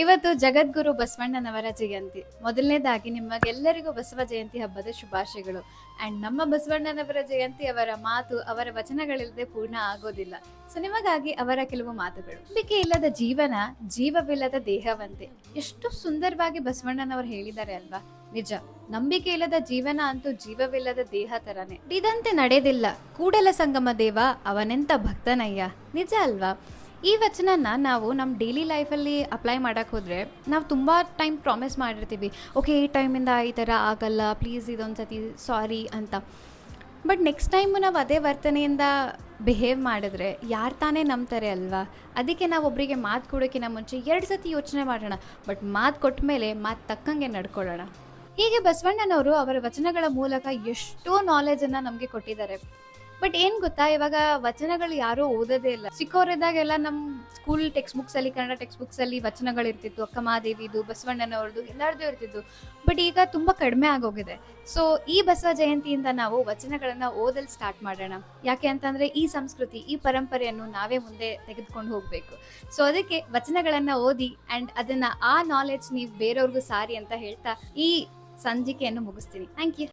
ಇವತ್ತು ಜಗದ್ಗುರು ಬಸವಣ್ಣನವರ ಜಯಂತಿ. ಮೊದಲನೇದಾಗಿ ನಿಮಗೆಲ್ಲರಿಗೂ ಬಸವ ಜಯಂತಿ ಹಬ್ಬದ ಶುಭಾಶಯಗಳು. ಅಂಡ್ ನಮ್ಮ ಬಸವಣ್ಣನವರ ಜಯಂತಿ ಅವರ ಮಾತು, ಅವರ ವಚನಗಳಿಲ್ಲದೆ ಪೂರ್ಣ ಆಗೋದಿಲ್ಲ. ಸೊ ನಿಮಗಾಗಿ ಅವರ ಕೆಲವು ಮಾತುಗಳು. ನಂಬಿಕೆ ಇಲ್ಲದ ಜೀವನ ಜೀವವಿಲ್ಲದ ದೇಹವಂತೆ. ಎಷ್ಟು ಸುಂದರವಾಗಿ ಬಸವಣ್ಣನವರು ಹೇಳಿದ್ದಾರೆ ಅಲ್ವಾ? ನಿಜ, ನಂಬಿಕೆ ಇಲ್ಲದ ಜೀವನ ಅಂತೂ ಜೀವವಿಲ್ಲದ ದೇಹ ತರನೇ. ಇದಂತೆ ನಡೆದಿಲ್ಲ ಕೂಡಲ ಸಂಗಮ ದೇವ ಅವನೆಂತ ಭಕ್ತನಯ್ಯ. ನಿಜ ಅಲ್ವಾ? ಈ ವಚನನ ನಾವು ನಮ್ಮ ಡೈಲಿ ಲೈಫಲ್ಲಿ ಅಪ್ಲೈ ಮಾಡೋಕ್ಕೆ ಹೋದರೆ ನಾವು ತುಂಬ ಟೈಮ್ ಪ್ರಾಮಿಸ್ ಮಾಡಿರ್ತೀವಿ, ಓಕೆ ಈ ಟೈಮಿಂದ ಈ ಥರ ಆಗಲ್ಲ, ಪ್ಲೀಸ್ ಇದೊಂದು ಸತಿ ಸಾರಿ ಅಂತ. ಬಟ್ ನೆಕ್ಸ್ಟ್ ಟೈಮು ನಾವು ಅದೇ ವರ್ತನೆಯಿಂದ ಬಿಹೇವ್ ಮಾಡಿದ್ರೆ ಯಾರು ತಾನೇ ನಂಬ್ತಾರೆ ಅಲ್ವಾ? ಅದಕ್ಕೆ ನಾವು ಒಬ್ಬರಿಗೆ ಮಾತು ಕೊಡೋಕ್ಕಿಂತ ಮುಂಚೆ 2 ಸತಿ ಯೋಚನೆ ಮಾಡೋಣ. ಬಟ್ ಮಾತು ಕೊಟ್ಟ ಮೇಲೆ ಮಾತು ತಕ್ಕಂಗೆ ನಡ್ಕೊಳ್ಳೋಣ. ಹೀಗೆ ಬಸವಣ್ಣನವರು ಅವರ ವಚನಗಳ ಮೂಲಕ ಎಷ್ಟೋ ನಾಲೆಜನ್ನು ನಮಗೆ ಕೊಟ್ಟಿದ್ದಾರೆ. ಬಟ್ ಏನ್ ಗೊತ್ತಾ, ಇವಾಗ ವಚನಗಳು ಯಾರೂ ಓದೋದೇ ಇಲ್ಲ. ಚಿಕ್ಕವರಿದ್ದಾಗೆಲ್ಲ ನಮ್ಮ ಸ್ಕೂಲ್ ಟೆಕ್ಸ್ಟ್ ಬುಕ್ಸ್ ಅಲ್ಲಿ, ಕನ್ನಡ ಟೆಕ್ಸ್ಟ್ ಬುಕ್ಸ್ ಅಲ್ಲಿ ವಚನಗಳು ಇರ್ತಿತ್ತು. ಅಕ್ಕ ಮಹಾದೇವಿದು, ಬಸವಣ್ಣನವ್ರದ್ದು, ಎಲ್ಲರದ್ದು ಇರ್ತಿತ್ತು. ಬಟ್ ಈಗ ತುಂಬಾ ಕಡಿಮೆ ಆಗೋಗಿದೆ. ಸೊ ಈ ಬಸವ ಜಯಂತಿಯಿಂದ ನಾವು ವಚನಗಳನ್ನ ಓದಲು ಸ್ಟಾರ್ಟ್ ಮಾಡೋಣ. ಯಾಕೆ ಅಂತಂದ್ರೆ ಈ ಸಂಸ್ಕೃತಿ, ಈ ಪರಂಪರೆಯನ್ನು ನಾವೇ ಮುಂದೆ ತೆಗೆದುಕೊಂಡು ಹೋಗ್ಬೇಕು. ಸೊ ಅದಕ್ಕೆ ವಚನಗಳನ್ನ ಓದಿ ಅಂಡ್ ಅದನ್ನ ಆ ನಾಲೆಡ್ಜ್ ನೀವು ಬೇರೆಯವ್ರಿಗೂ ಸಾರಿ ಅಂತ ಹೇಳ್ತಾ ಈ ಸಂಚಿಕೆಯನ್ನು ಮುಗಿಸ್ತೀನಿ. Thank you.